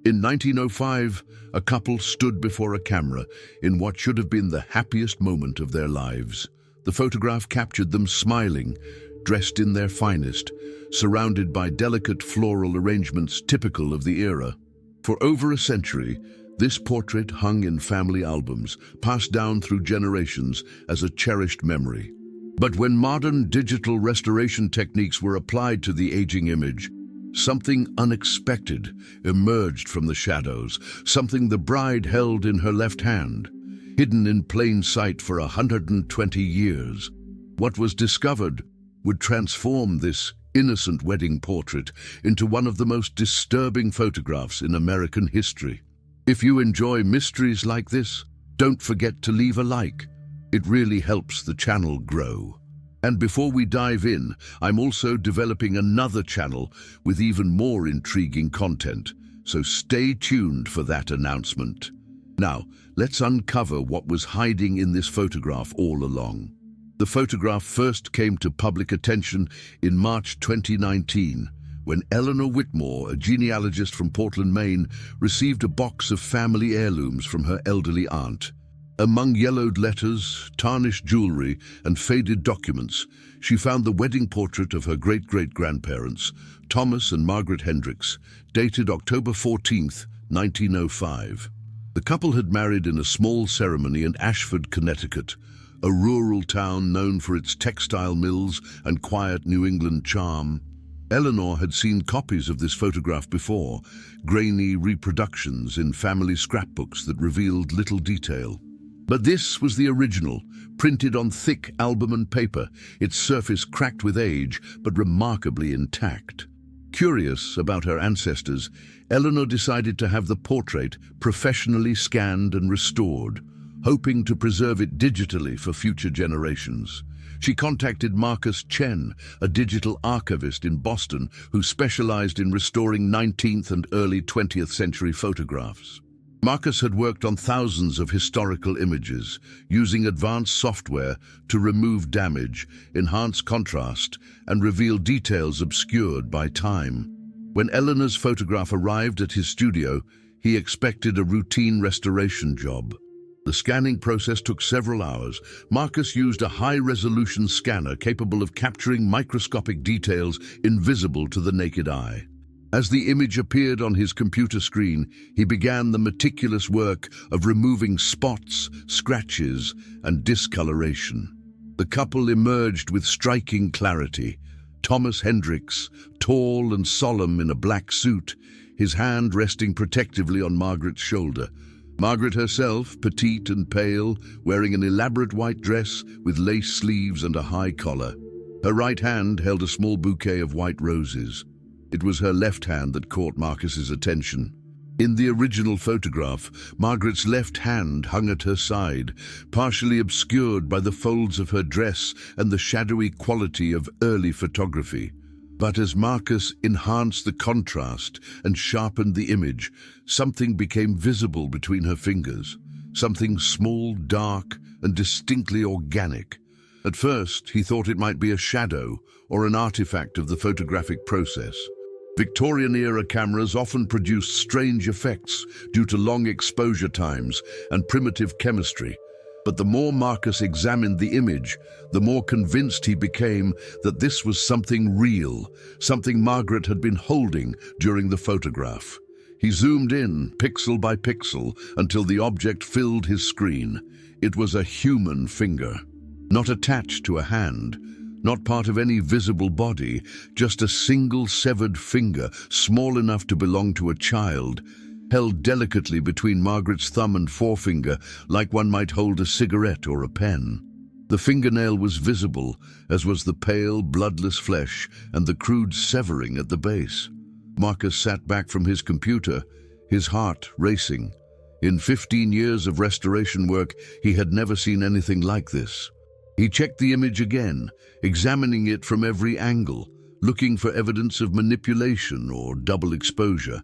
In 1905, a couple stood before a camera in what should have been the happiest moment of their lives. The photograph captured them smiling, dressed in their finest, surrounded by delicate floral arrangements typical of the era. For over a century, this portrait hung in family albums, passed down through generations as a cherished memory. But when modern digital restoration techniques were applied to the aging image, something unexpected emerged from the shadows, something the bride held in her left hand, hidden in plain sight for 120 years. What was discovered would transform this innocent wedding portrait into one of the most disturbing photographs in American history. If you enjoy mysteries like this, don't forget to leave a like. It really helps the channel grow. And before we dive in, I'm also developing another channel with even more intriguing content, so stay tuned for that announcement. Now, let's uncover what was hiding in this photograph all along. The photograph first came to public attention in March 2019, when Eleanor Whitmore, a genealogist from Portland, Maine, received a box of family heirlooms from her elderly aunt. Among yellowed letters, tarnished jewelry, and faded documents, she found the wedding portrait of her great-great-grandparents, Thomas and Margaret Hendricks, dated October 14, 1905. The couple had married in a small ceremony in Ashford, Connecticut, a rural town known for its textile mills and quiet New England charm. Eleanor had seen copies of this photograph before, grainy reproductions in family scrapbooks that revealed little detail. But this was the original, printed on thick albumen paper, its surface cracked with age, but remarkably intact. Curious about her ancestors, Eleanor decided to have the portrait professionally scanned and restored, hoping to preserve it digitally for future generations. She contacted Marcus Chen, a digital archivist in Boston who specialized in restoring 19th and early 20th century photographs. Marcus had worked on thousands of historical images, using advanced software to remove damage, enhance contrast, and reveal details obscured by time. When Eleanor's photograph arrived at his studio, he expected a routine restoration job. The scanning process took several hours. Marcus used a high-resolution scanner capable of capturing microscopic details invisible to the naked eye. As the image appeared on his computer screen, he began the meticulous work of removing spots, scratches, and discoloration. The couple emerged with striking clarity. Thomas Hendricks, tall and solemn in a black suit, his hand resting protectively on Margaret's shoulder. Margaret herself, petite and pale, wearing an elaborate white dress with lace sleeves and a high collar. Her right hand held a small bouquet of white roses. It was her left hand that caught Marcus's attention. In the original photograph, Margaret's left hand hung at her side, partially obscured by the folds of her dress and the shadowy quality of early photography. But as Marcus enhanced the contrast and sharpened the image, something became visible between her fingers, something small, dark, and distinctly organic. At first, he thought it might be a shadow or an artifact of the photographic process. Victorian-era cameras often produced strange effects due to long exposure times and primitive chemistry. But the more Marcus examined the image, the more convinced he became that this was something real, something Margaret had been holding during the photograph. He zoomed in, pixel by pixel, until the object filled his screen. It was a human finger, not attached to a hand, not part of any visible body, just a single severed finger, small enough to belong to a child, held delicately between Margaret's thumb and forefinger, like one might hold a cigarette or a pen. The fingernail was visible, as was the pale, bloodless flesh and the crude severing at the base. Marcus sat back from his computer, his heart racing. In 15 years of restoration work, he had never seen anything like this. He checked the image again, examining it from every angle, looking for evidence of manipulation or double exposure.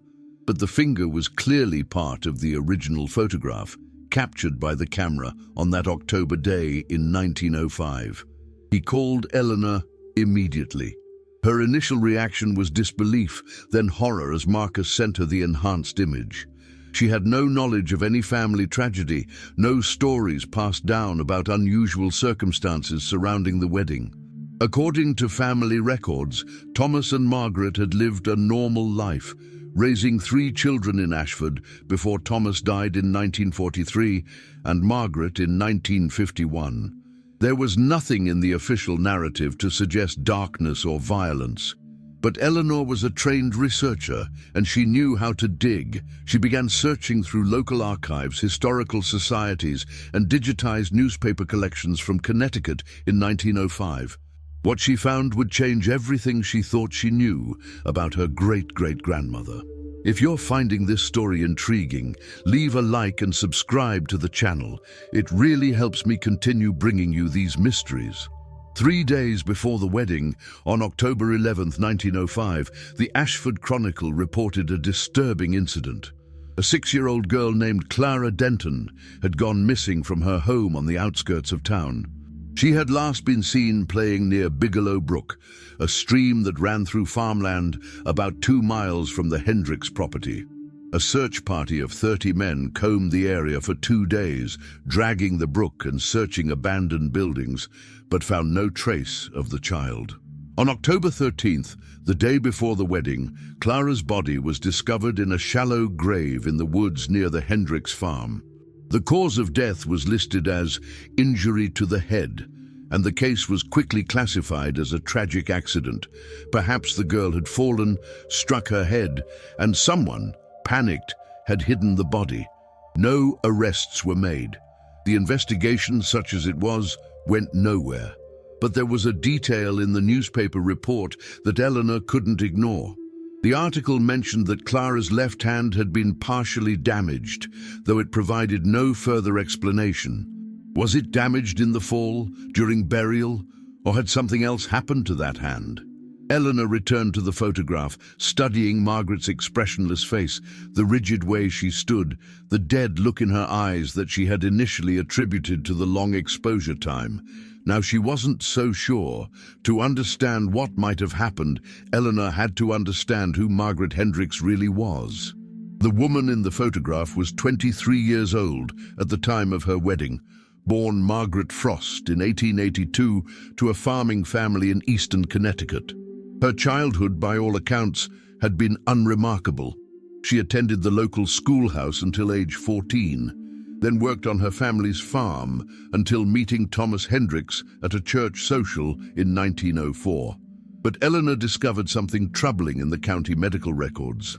But the finger was clearly part of the original photograph, captured by the camera on that October day in 1905. He called Eleanor immediately. Her initial reaction was disbelief, then horror as Marcus sent her the enhanced image. She had no knowledge of any family tragedy, no stories passed down about unusual circumstances surrounding the wedding. According to family records, Thomas and Margaret had lived a normal life, raising 3 children in Ashford before Thomas died in 1943 and Margaret in 1951. There was nothing in the official narrative to suggest darkness or violence. But Eleanor was a trained researcher, and she knew how to dig. She began searching through local archives, historical societies, and digitized newspaper collections from Connecticut in 1905. What she found would change everything she thought she knew about her great-great-grandmother. If you're finding this story intriguing, leave a like and subscribe to the channel. It really helps me continue bringing you these mysteries. 3 days before the wedding, on October 11, 1905, the Ashford Chronicle reported a disturbing incident. A 6-year-old girl named Clara Denton had gone missing from her home on the outskirts of town. She had last been seen playing near Bigelow Brook, a stream that ran through farmland about 2 miles from the Hendricks property. A search party of 30 men combed the area for 2 days, dragging the brook and searching abandoned buildings, but found no trace of the child. On October 13th, the day before the wedding, Clara's body was discovered in a shallow grave in the woods near the Hendricks farm. The cause of death was listed as injury to the head, and the case was quickly classified as a tragic accident. Perhaps the girl had fallen, struck her head, and someone, panicked, had hidden the body. No arrests were made. The investigation, such as it was, went nowhere. But there was a detail in the newspaper report that Eleanor couldn't ignore. The article mentioned that Clara's left hand had been partially damaged, though it provided no further explanation. Was it damaged in the fall, during burial, or had something else happened to that hand? Eleanor returned to the photograph, studying Margaret's expressionless face, the rigid way she stood, the dead look in her eyes that she had initially attributed to the long exposure time. Now she wasn't so sure. To understand what might have happened, Eleanor had to understand who Margaret Hendricks really was. The woman in the photograph was 23 years old at the time of her wedding, born Margaret Frost in 1882 to a farming family in eastern Connecticut. Her childhood, by all accounts, had been unremarkable. She attended the local schoolhouse until age 14, then worked on her family's farm until meeting Thomas Hendricks at a church social in 1904. But Eleanor discovered something troubling in the county medical records.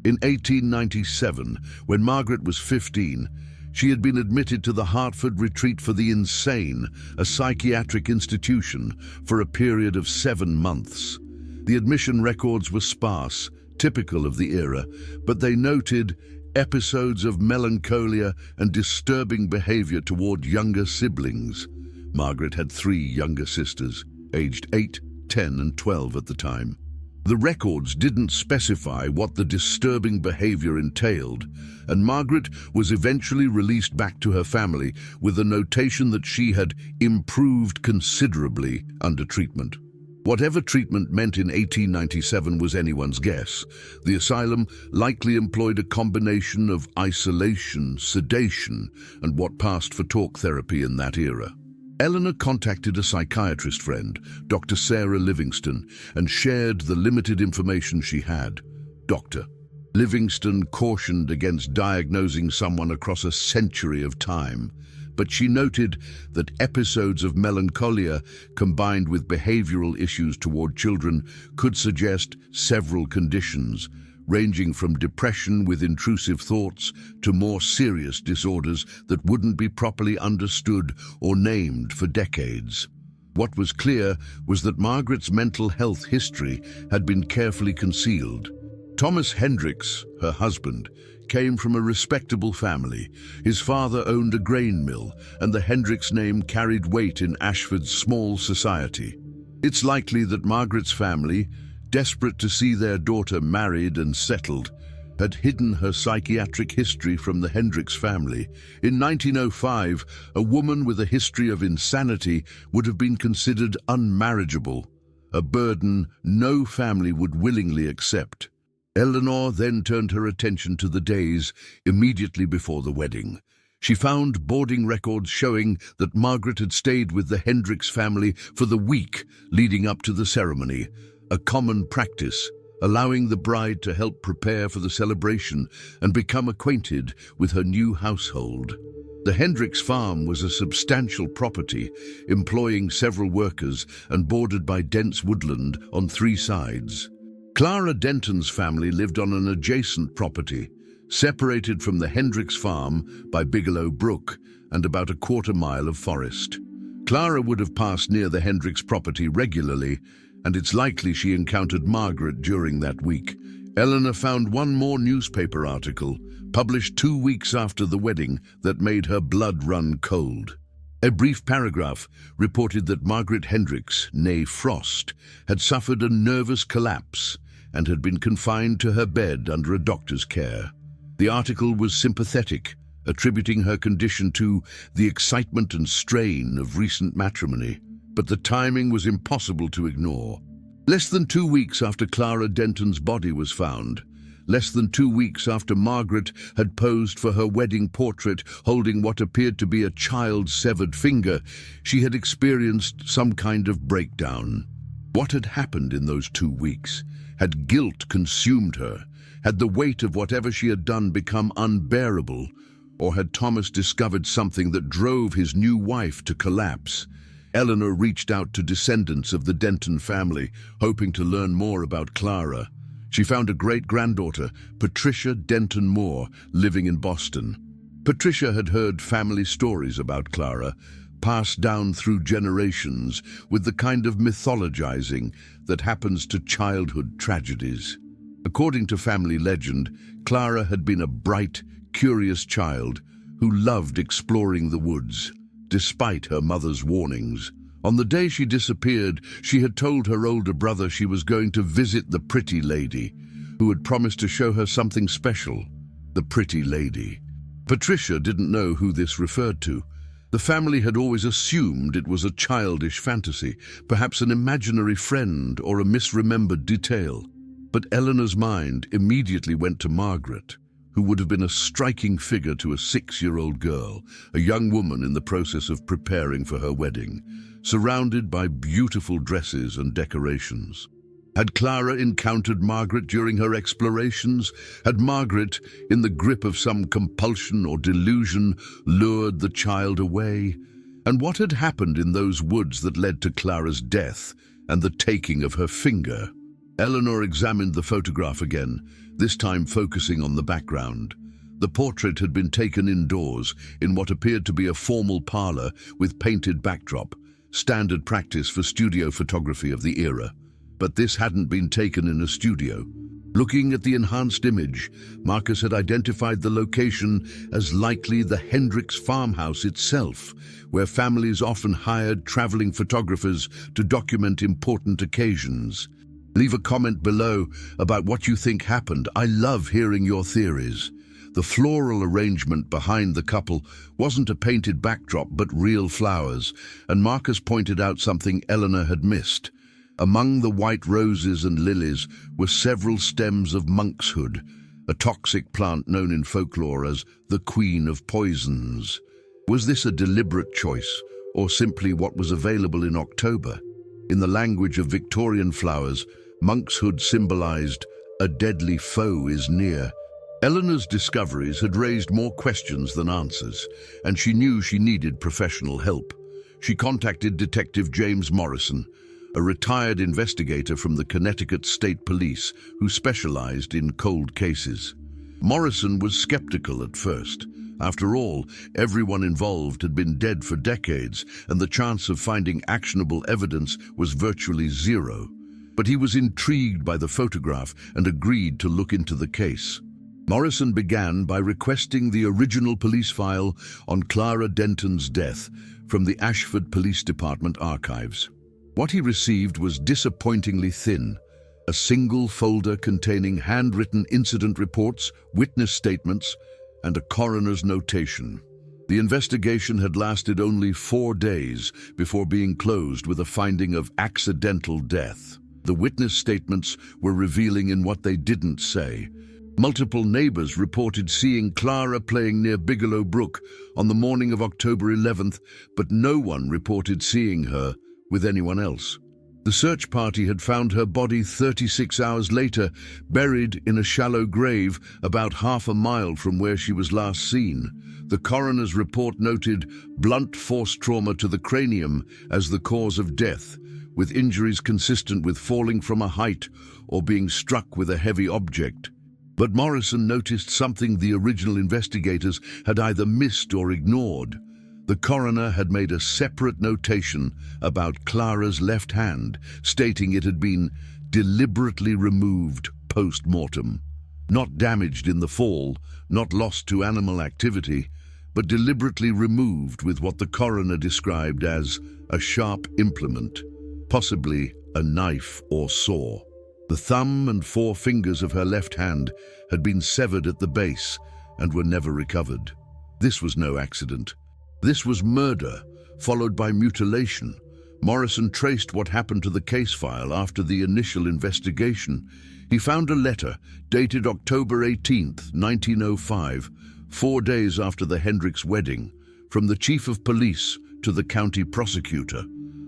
In 1897, when Margaret was 15, she had been admitted to the Hartford Retreat for the Insane, a psychiatric institution, for a period of 7 months. The admission records were sparse, typical of the era, but they noted episodes of melancholia and disturbing behavior toward younger siblings. Margaret had 3 younger sisters, aged 8, 10, and 12 at the time. The records didn't specify what the disturbing behavior entailed, and Margaret was eventually released back to her family with a notation that she had improved considerably under treatment. Whatever treatment meant in 1897 was anyone's guess. The asylum likely employed a combination of isolation, sedation, and what passed for talk therapy in that era. Eleanor contacted a psychiatrist friend, Dr. Sarah Livingston, and shared the limited information she had. Dr. Livingston cautioned against diagnosing someone across a century of time, but she noted that episodes of melancholia combined with behavioral issues toward children could suggest several conditions, ranging from depression with intrusive thoughts to more serious disorders that wouldn't be properly understood or named for decades. What was clear was that Margaret's mental health history had been carefully concealed. Thomas Hendricks, her husband, came from a respectable family. His father owned a grain mill, and the Hendricks name carried weight in Ashford's small society. It's likely that Margaret's family, desperate to see their daughter married and settled, had hidden her psychiatric history from the Hendricks family. In 1905, a woman with a history of insanity would have been considered unmarriageable. a burden no family would willingly accept. Eleanor then turned her attention to the days immediately before the wedding. She found boarding records showing that Margaret had stayed with the Hendricks family for the week leading up to the ceremony, a common practice, allowing the bride to help prepare for the celebration and become acquainted with her new household. The Hendricks farm was a substantial property, employing several workers and bordered by dense woodland on 3 sides. Clara Denton's family lived on an adjacent property, separated from the Hendricks farm by Bigelow Brook and about a quarter-mile of forest. Clara would have passed near the Hendricks property regularly, and it's likely she encountered Margaret during that week. Eleanor found one more newspaper article, published 2 weeks after the wedding, that made her blood run cold. A brief paragraph reported that Margaret Hendricks, née Frost, had suffered a nervous collapse and had been confined to her bed under a doctor's care. The article was sympathetic, attributing her condition to the excitement and strain of recent matrimony, but the timing was impossible to ignore. Less than 2 weeks after Clara Denton's body was found, less than 2 weeks after Margaret had posed for her wedding portrait holding what appeared to be a child's severed finger, she had experienced some kind of breakdown. What had happened in those 2 weeks? Had guilt consumed her? Had the weight of whatever she had done become unbearable? Or had Thomas discovered something that drove his new wife to collapse? Eleanor reached out to descendants of the Denton family, hoping to learn more about Clara. She found a great-granddaughter, Patricia Denton Moore, living in Boston. Patricia had heard family stories about Clara, passed down through generations with the kind of mythologizing that happens to childhood tragedies. According to family legend, Clara had been a bright, curious child who loved exploring the woods, despite her mother's warnings. On the day she disappeared, she had told her older brother she was going to visit the pretty lady, who had promised to show her something special. The pretty lady. Patricia didn't know who this referred to. The family had always assumed it was a childish fantasy, perhaps an imaginary friend or a misremembered detail. But Eleanor's mind immediately went to Margaret, who would have been a striking figure to a 6-year-old girl, a young woman in the process of preparing for her wedding, surrounded by beautiful dresses and decorations. Had Clara encountered Margaret during her explorations? Had Margaret, in the grip of some compulsion or delusion, lured the child away? And what had happened in those woods that led to Clara's death and the taking of her finger? Eleanor examined the photograph again, this time focusing on the background. The portrait had been taken indoors, in what appeared to be a formal parlor with painted backdrop, standard practice for studio photography of the era. But this hadn't been taken in a studio. Looking at the enhanced image, Marcus had identified the location as likely the Hendricks farmhouse itself, where families often hired traveling photographers to document important occasions. Leave a comment below about what you think happened. I love hearing your theories. The floral arrangement behind the couple wasn't a painted backdrop but real flowers, and Marcus pointed out something Eleanor had missed. Among the white roses and lilies were several stems of monkshood, a toxic plant known in folklore as the Queen of Poisons. Was this a deliberate choice, or simply what was available in October? In the language of Victorian flowers, monkshood symbolized a deadly foe is near. Eleanor's discoveries had raised more questions than answers, and she knew she needed professional help. She contacted Detective James Morrison, a retired investigator from the Connecticut State Police who specialized in cold cases. Morrison was skeptical at first. After all, everyone involved had been dead for decades, and the chance of finding actionable evidence was virtually zero. But he was intrigued by the photograph and agreed to look into the case. Morrison began by requesting the original police file on Clara Denton's death from the Ashford Police Department archives. What he received was disappointingly thin, a single folder containing handwritten incident reports, witness statements, and a coroner's notation. The investigation had lasted only 4 days before being closed with a finding of accidental death. The witness statements were revealing in what they didn't say. Multiple neighbors reported seeing Clara playing near Bigelow Brook on the morning of October 11th, but no one reported seeing her with anyone else. The search party had found her body 36 hours later, buried in a shallow grave about half a mile from where she was last seen. The coroner's report noted blunt force trauma to the cranium as the cause of death, with injuries consistent with falling from a height or being struck with a heavy object. But Morrison noticed something the original investigators had either missed or ignored. The coroner had made a separate notation about Clara's left hand, stating it had been deliberately removed post-mortem. Not damaged in the fall, not lost to animal activity, but deliberately removed with what the coroner described as a sharp implement, possibly a knife or saw. The thumb and 4 fingers of her left hand had been severed at the base and were never recovered. This was no accident. This was murder, followed by mutilation. Morrison traced what happened to the case file after the initial investigation. He found a letter dated October 18, 1905, 4 days after the Hendricks wedding, from the chief of police to the county prosecutor.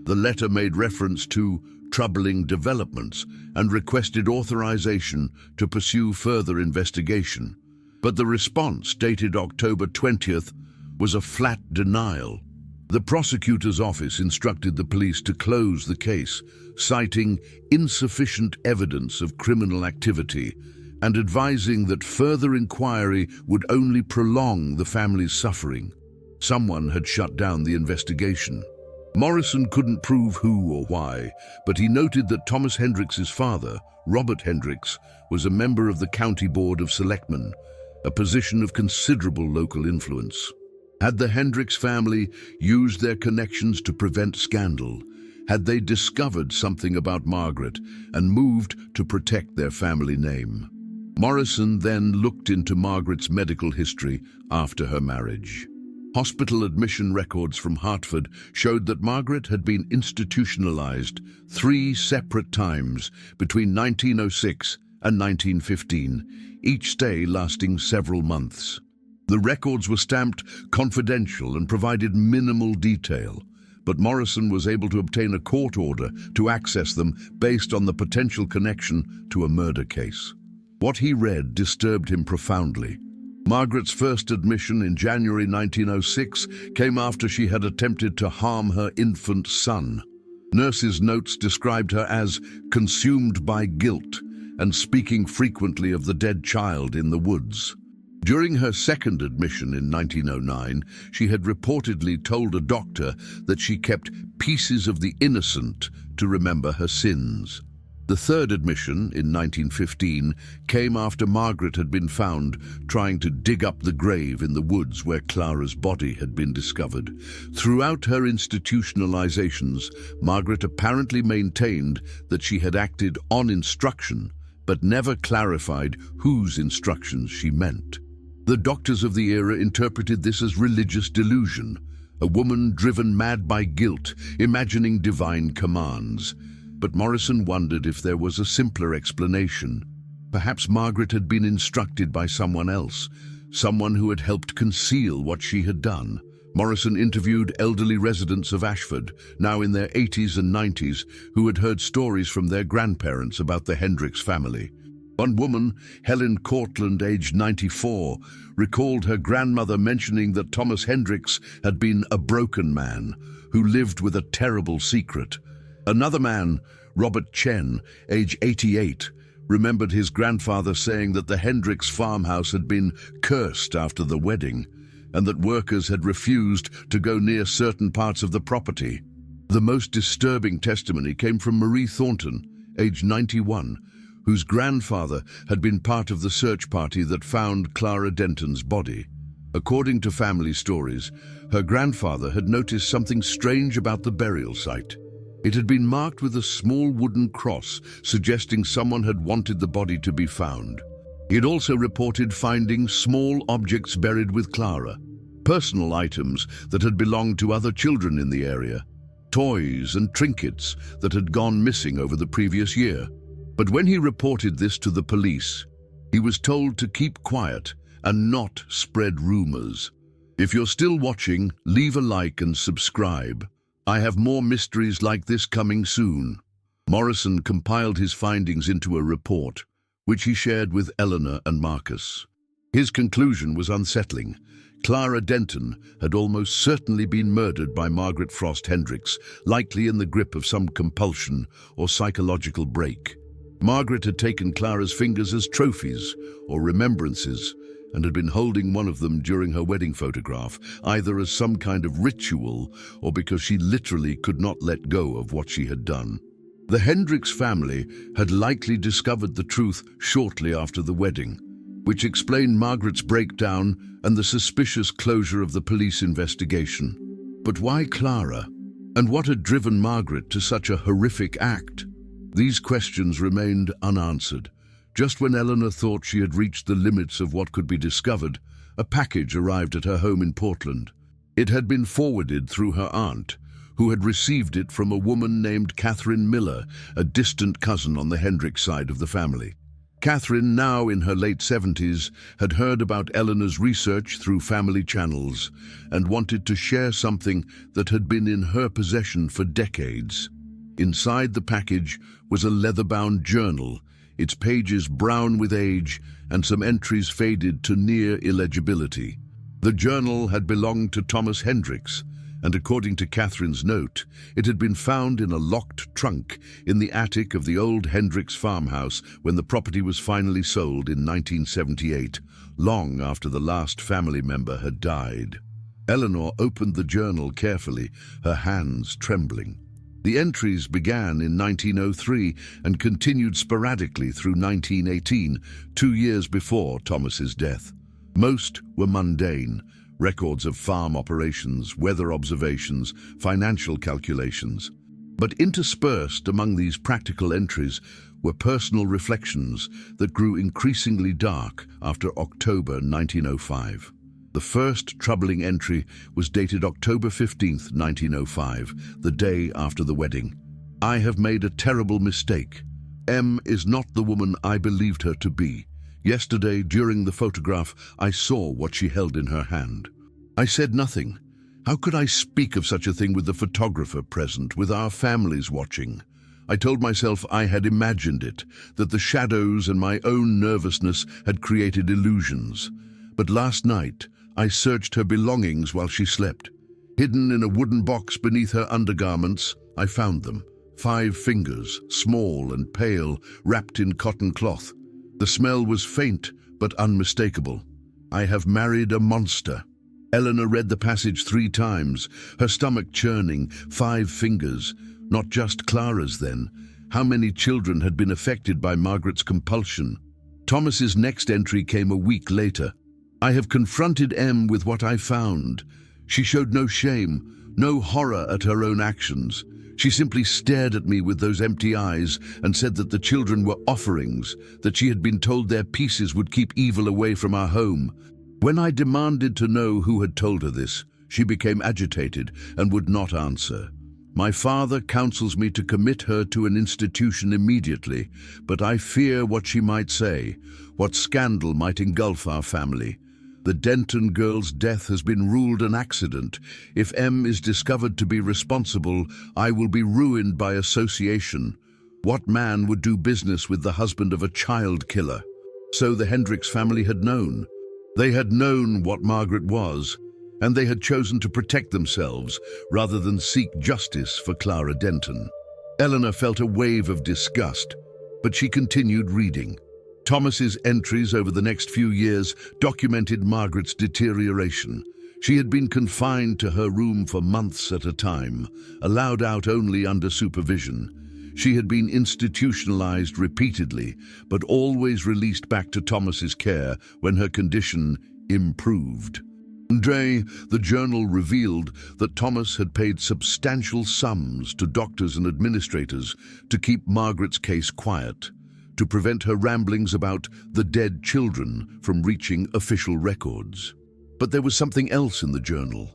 The letter made reference to troubling developments and requested authorization to pursue further investigation. But the response, dated October 20th, was a flat denial. The prosecutor's office instructed the police to close the case, citing insufficient evidence of criminal activity and advising that further inquiry would only prolong the family's suffering. Someone had shut down the investigation. Morrison couldn't prove who or why, but he noted that Thomas Hendricks's father, Robert Hendricks, was a member of the County Board of Selectmen, a position of considerable local influence. Had the Hendricks family used their connections to prevent scandal? Had they discovered something about Margaret and moved to protect their family name? Morrison then looked into Margaret's medical history after her marriage. Hospital admission records from Hartford showed that Margaret had been institutionalized 3 separate times between 1906 and 1915, each stay lasting several months. The records were stamped confidential and provided minimal detail, but Morrison was able to obtain a court order to access them based on the potential connection to a murder case. What he read disturbed him profoundly. Margaret's first admission in January 1906 came after she had attempted to harm her infant son. Nurses' notes described her as consumed by guilt and speaking frequently of the dead child in the woods. During her second admission in 1909, she had reportedly told a doctor that she kept pieces of the innocent to remember her sins. The third admission, in 1915, came after Margaret had been found trying to dig up the grave in the woods where Clara's body had been discovered. Throughout her institutionalizations, Margaret apparently maintained that she had acted on instruction, but never clarified whose instructions she meant. The doctors of the era interpreted this as religious delusion, a woman driven mad by guilt, imagining divine commands. But Morrison wondered if there was a simpler explanation. Perhaps Margaret had been instructed by someone else, someone who had helped conceal what she had done. Morrison interviewed elderly residents of Ashford, now in their 80s and 90s, who had heard stories from their grandparents about the Hendricks family. One woman, Helen Cortland, aged 94, recalled her grandmother mentioning that Thomas Hendricks had been a broken man who lived with a terrible secret. Another man, Robert Chen, age 88, remembered his grandfather saying that the Hendricks farmhouse had been cursed after the wedding, and that workers had refused to go near certain parts of the property. The most disturbing testimony came from Marie Thornton, age 91, whose grandfather had been part of the search party that found Clara Denton's body. According to family stories, her grandfather had noticed something strange about the burial site. It had been marked with a small wooden cross, suggesting someone had wanted the body to be found. He had also reported finding small objects buried with Clara. personal items that had belonged to other children in the area, toys and trinkets that had gone missing over the previous year. But when he reported this to the police, he was told to keep quiet and not spread rumors. If you're still watching, leave a like and subscribe. I have more mysteries like this coming soon. Morrison compiled his findings into a report, which he shared with Eleanor and Marcus. His conclusion was unsettling. Clara Denton had almost certainly been murdered by Margaret Frost Hendricks, likely in the grip of some compulsion or psychological break. Margaret had taken Clara's fingers as trophies or remembrances and had been holding one of them during her wedding photograph, either as some kind of ritual or because she literally could not let go of what she had done. The Hendricks family had likely discovered the truth shortly after the wedding, which explained Margaret's breakdown and the suspicious closure of the police investigation. But why Clara? And what had driven Margaret to such a horrific act? These questions remained unanswered. Just when Eleanor thought she had reached the limits of what could be discovered, a package arrived at her home in Portland. It had been forwarded through her aunt, who had received it from a woman named Catherine Miller, a distant cousin on the Hendricks side of the family. Catherine, now in her late 70s, had heard about Eleanor's research through family channels and wanted to share something that had been in her possession for decades. Inside the package was a leather-bound journal, its pages brown with age and some entries faded to near illegibility. The journal had belonged to Thomas Hendricks, and according to Catherine's note, it had been found in a locked trunk in the attic of the old Hendricks farmhouse when the property was finally sold in 1978, long after the last family member had died. Eleanor opened the journal carefully, her hands trembling. The entries began in 1903 and continued sporadically through 1918, 2 years before Thomas's death. Most were mundane, records of farm operations, weather observations, financial calculations. But interspersed among these practical entries were personal reflections that grew increasingly dark after October 1905. The first troubling entry was dated October 15, 1905, the day after the wedding. "I have made a terrible mistake. M is not the woman I believed her to be. Yesterday, during the photograph, I saw what she held in her hand. I said nothing. How could I speak of such a thing with the photographer present, with our families watching? I told myself I had imagined it, that the shadows and my own nervousness had created illusions. But last night, I searched her belongings while she slept. Hidden in a wooden box beneath her undergarments, I found them. 5 fingers, small and pale, wrapped in cotton cloth. The smell was faint but unmistakable. I have married a monster." Eleanor read the passage 3 times, her stomach churning. 5 fingers, not just Clara's then. How many children had been affected by Margaret's compulsion? Thomas's next entry came a week later. "I have confronted M with what I found. She showed no shame, no horror at her own actions. She simply stared at me with those empty eyes and said that the children were offerings, that she had been told their pieces would keep evil away from our home. When I demanded to know who had told her this, she became agitated and would not answer. My father counsels me to commit her to an institution immediately, but I fear what she might say, what scandal might engulf our family. The Denton girl's death has been ruled an accident. If M is discovered to be responsible, I will be ruined by association. What man would do business with the husband of a child killer?" So the Hendricks family had known. They had known what Margaret was, and they had chosen to protect themselves rather than seek justice for Clara Denton. Eleanor felt a wave of disgust, but she continued reading. Thomas's entries over the next few years documented Margaret's deterioration. She had been confined to her room for months at a time, allowed out only under supervision. She had been institutionalized repeatedly, but always released back to Thomas's care when her condition improved. The journal revealed that Thomas had paid substantial sums to doctors and administrators to keep Margaret's case quiet, to prevent her ramblings about the dead children from reaching official records. But there was something else in the journal,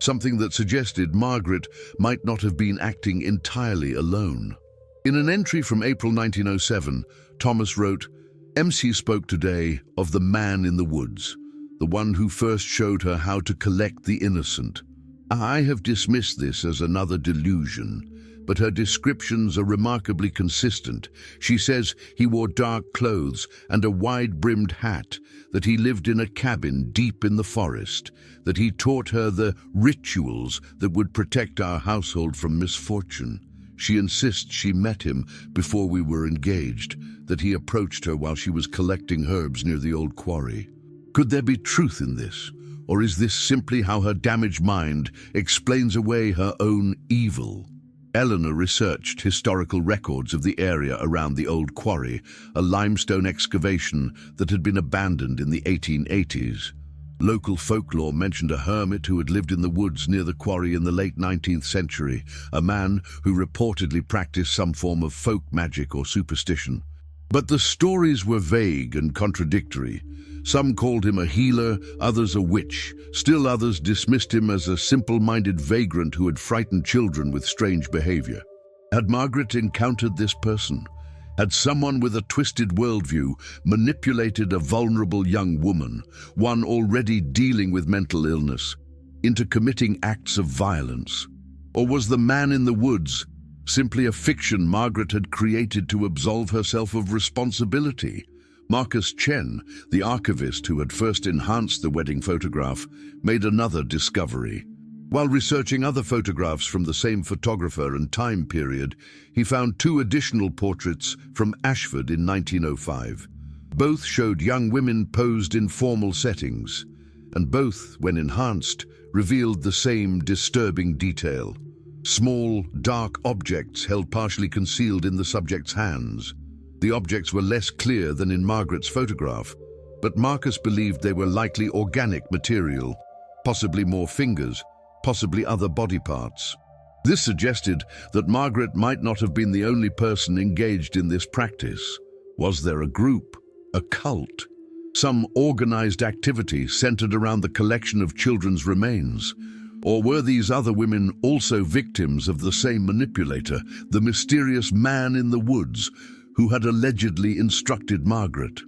something that suggested Margaret might not have been acting entirely alone. In an entry from April 1907, Thomas wrote, "MC spoke today of the man in the woods, the one who first showed her how to collect the innocent. I have dismissed this as another delusion, but her descriptions are remarkably consistent. She says he wore dark clothes and a wide-brimmed hat, that he lived in a cabin deep in the forest, that he taught her the rituals that would protect our household from misfortune. She insists she met him before we were engaged, that he approached her while she was collecting herbs near the old quarry. Could there be truth in this, or is this simply how her damaged mind explains away her own evil?" Eleanor researched historical records of the area around the old quarry, a limestone excavation that had been abandoned in the 1880s. Local folklore mentioned a hermit who had lived in the woods near the quarry in the late 19th century, a man who reportedly practiced some form of folk magic or superstition. But the stories were vague and contradictory. Some called him a healer, others a witch. Still others dismissed him as a simple-minded vagrant who had frightened children with strange behavior. Had Margaret encountered this person? Had someone with a twisted worldview manipulated a vulnerable young woman, one already dealing with mental illness, into committing acts of violence? Or was the man in the woods simply a fiction Margaret had created to absolve herself of responsibility? Marcus Chen, the archivist who had first enhanced the wedding photograph, made another discovery. While researching other photographs from the same photographer and time period, he found 2 additional portraits from Ashford in 1905. Both showed young women posed in formal settings, and both, when enhanced, revealed the same disturbing detail. Small, dark objects held partially concealed in the subject's hands. The objects were less clear than in Margaret's photograph, but Marcus believed they were likely organic material, possibly more fingers, possibly other body parts. This suggested that Margaret might not have been the only person engaged in this practice. Was there a group, a cult, some organized activity centered around the collection of children's remains? Or were these other women also victims of the same manipulator, the mysterious man in the woods, who had allegedly instructed Margaret?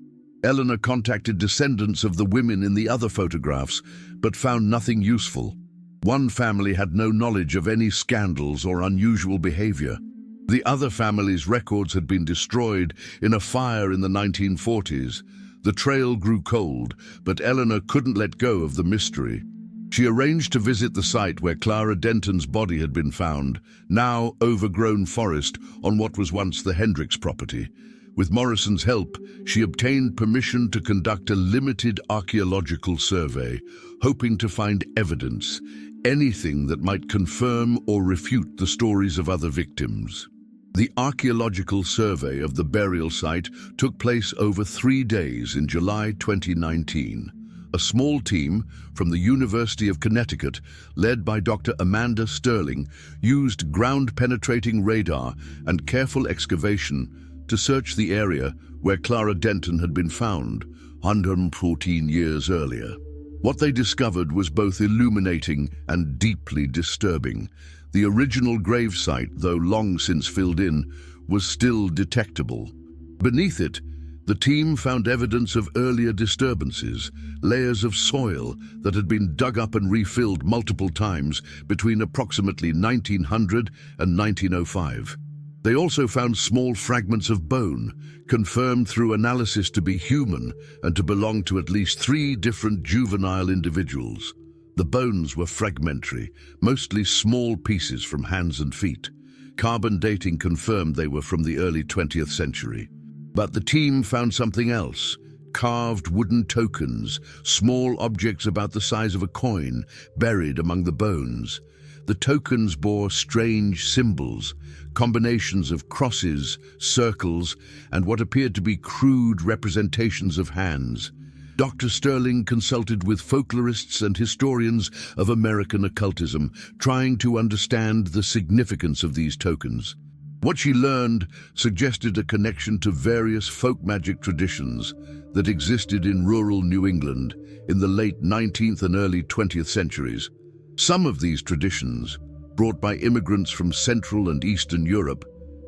Eleanor contacted descendants of the women in the other photographs, but found nothing useful. One family had no knowledge of any scandals or unusual behavior. The other family's records had been destroyed in a fire in the 1940s. The trail grew cold, but Eleanor couldn't let go of the mystery. She arranged to visit the site where Clara Denton's body had been found, now overgrown forest on what was once the Hendricks property. With Morrison's help, she obtained permission to conduct a limited archaeological survey, hoping to find evidence, anything that might confirm or refute the stories of other victims. The archaeological survey of the burial site took place over 3 days in July 2019. A small team from the University of Connecticut, led by Dr. Amanda Sterling, used ground-penetrating radar and careful excavation to search the area where Clara Denton had been found 114 years earlier. What they discovered was both illuminating and deeply disturbing. The original gravesite, though long since filled in, was still detectable. Beneath it, the team found evidence of earlier disturbances, layers of soil that had been dug up and refilled multiple times between approximately 1900 and 1905. They also found small fragments of bone, confirmed through analysis to be human and to belong to at least 3 different juvenile individuals. The bones were fragmentary, mostly small pieces from hands and feet. Carbon dating confirmed they were from the early 20th century. But the team found something else: carved wooden tokens, small objects about the size of a coin, buried among the bones. The tokens bore strange symbols, combinations of crosses, circles, and what appeared to be crude representations of hands. Dr. Sterling consulted with folklorists and historians of American occultism, trying to understand the significance of these tokens. What she learned suggested a connection to various folk magic traditions that existed in rural New England in the late 19th and early 20th centuries. Some of these traditions, brought by immigrants from Central and Eastern Europe,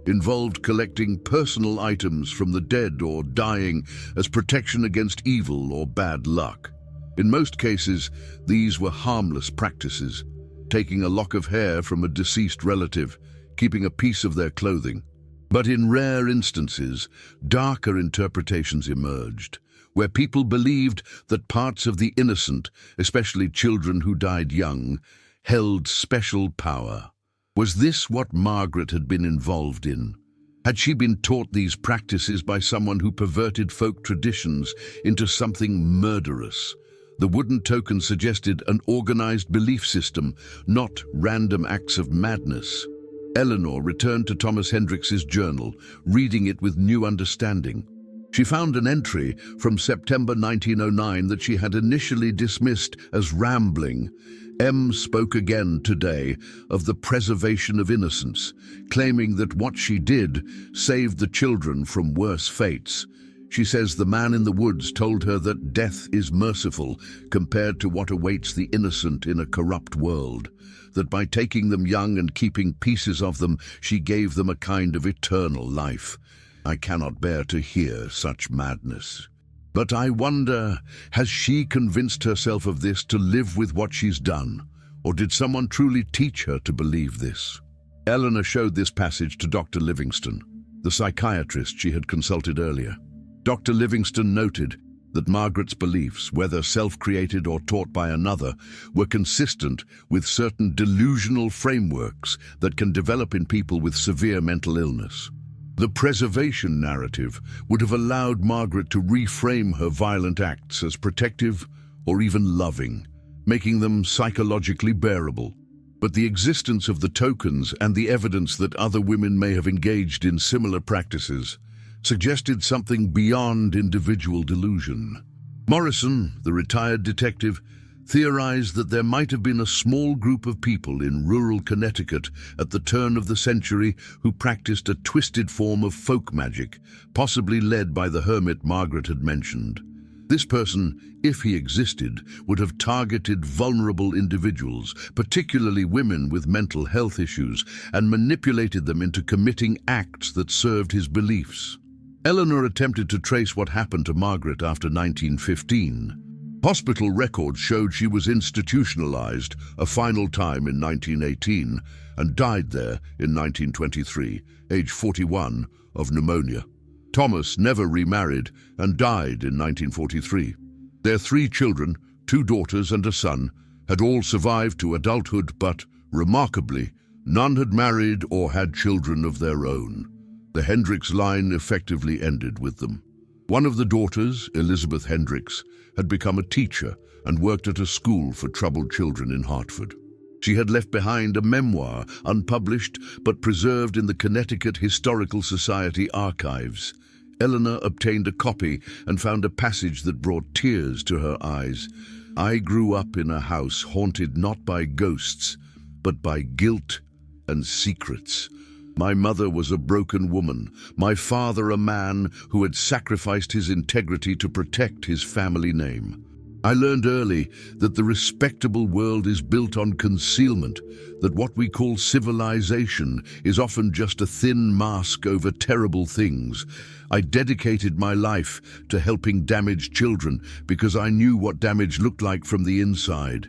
involved collecting personal items from the dead or dying as protection against evil or bad luck. In most cases, these were harmless practices, taking a lock of hair from a deceased relative, keeping a piece of their clothing. But in rare instances, darker interpretations emerged, where people believed that parts of the innocent, especially children who died young, held special power. Was this what Margaret had been involved in? Had she been taught these practices by someone who perverted folk traditions into something murderous? The wooden token suggested an organized belief system, not random acts of madness. Eleanor returned to Thomas Hendricks's journal, reading it with new understanding. She found an entry from September 1909 that she had initially dismissed as rambling. M spoke again today of the preservation of innocence, claiming that what she did saved the children from worse fates. She says the man in the woods told her that death is merciful compared to what awaits the innocent in a corrupt world, that by taking them young and keeping pieces of them, she gave them a kind of eternal life. I cannot bear to hear such madness. But I wonder, has she convinced herself of this to live with what she's done? Or did someone truly teach her to believe this? Eleanor showed this passage to Dr. Livingston, the psychiatrist she had consulted earlier. Dr. Livingston noted that Margaret's beliefs, whether self-created or taught by another, were consistent with certain delusional frameworks that can develop in people with severe mental illness. The preservation narrative would have allowed Margaret to reframe her violent acts as protective or even loving, making them psychologically bearable. But the existence of the tokens and the evidence that other women may have engaged in similar practices suggested something beyond individual delusion. Morrison, the retired detective, theorized that there might have been a small group of people in rural Connecticut at the turn of the century who practiced a twisted form of folk magic, possibly led by the hermit Margaret had mentioned. This person, if he existed, would have targeted vulnerable individuals, particularly women with mental health issues, and manipulated them into committing acts that served his beliefs. Eleanor attempted to trace what happened to Margaret after 1915. Hospital records showed she was institutionalized a final time in 1918 and died there in 1923, age 41, of pneumonia. Thomas never remarried and died in 1943. Their 3 children, 2 daughters and a son, had all survived to adulthood, but, remarkably, none had married or had children of their own. The Hendricks line effectively ended with them. One of the daughters, Elizabeth Hendricks, had become a teacher and worked at a school for troubled children in Hartford. She had left behind a memoir, unpublished but preserved in the Connecticut Historical Society archives. Eleanor obtained a copy and found a passage that brought tears to her eyes. "I grew up in a house haunted not by ghosts, but by guilt and secrets. My mother was a broken woman, my father a man who had sacrificed his integrity to protect his family name. I learned early that the respectable world is built on concealment, that what we call civilization is often just a thin mask over terrible things. I dedicated my life to helping damaged children because I knew what damage looked like from the inside.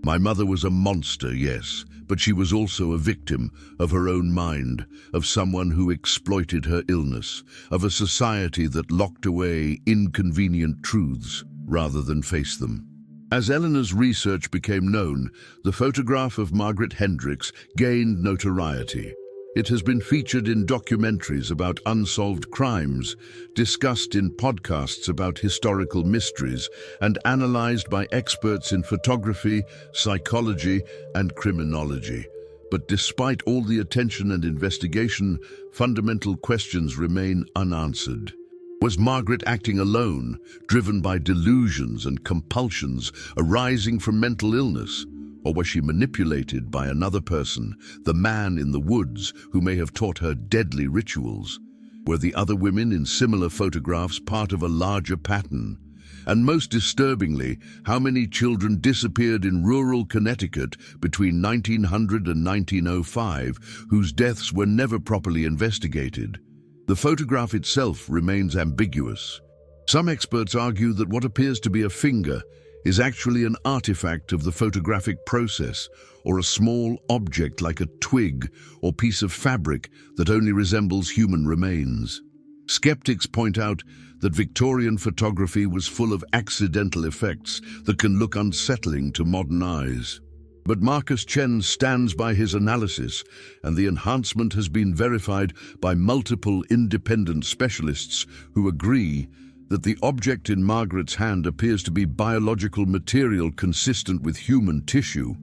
My mother was a monster, yes, but she was also a victim of her own mind, of someone who exploited her illness, of a society that locked away inconvenient truths rather than face them." As Eleanor's research became known, the photograph of Margaret Hendricks gained notoriety. It has been featured in documentaries about unsolved crimes, discussed in podcasts about historical mysteries, and analyzed by experts in photography, psychology, and criminology. But despite all the attention and investigation, fundamental questions remain unanswered. Was Margaret acting alone, driven by delusions and compulsions arising from mental illness? Or was she manipulated by another person, the man in the woods who may have taught her deadly rituals? Were the other women in similar photographs part of a larger pattern? And most disturbingly, how many children disappeared in rural Connecticut between 1900 and 1905, whose deaths were never properly investigated? The photograph itself remains ambiguous. Some experts argue that what appears to be a finger is actually an artifact of the photographic process, or a small object like a twig or piece of fabric that only resembles human remains. Skeptics point out that Victorian photography was full of accidental effects that can look unsettling to modern eyes. But Marcus Chen stands by his analysis, and the enhancement has been verified by multiple independent specialists who agree that the object in Margaret's hand appears to be biological material consistent with human tissue.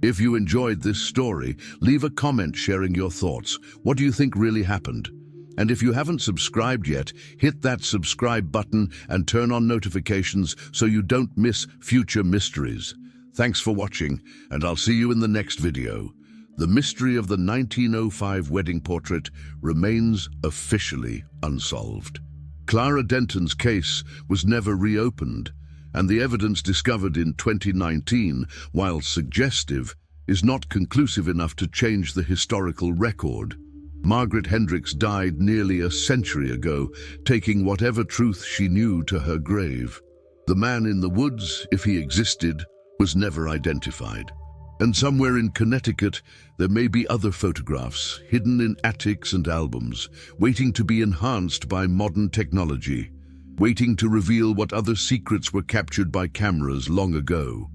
If you enjoyed this story, leave a comment sharing your thoughts. What do you think really happened? And if you haven't subscribed yet, hit that subscribe button and turn on notifications so you don't miss future mysteries. Thanks for watching, and I'll see you in the next video. The mystery of the 1905 wedding portrait remains officially unsolved. Clara Denton's case was never reopened, and the evidence discovered in 2019, while suggestive, is not conclusive enough to change the historical record. Margaret Hendricks died nearly a century ago, taking whatever truth she knew to her grave. The man in the woods, if he existed, was never identified. And somewhere in Connecticut, there may be other photographs, hidden in attics and albums, waiting to be enhanced by modern technology, waiting to reveal what other secrets were captured by cameras long ago.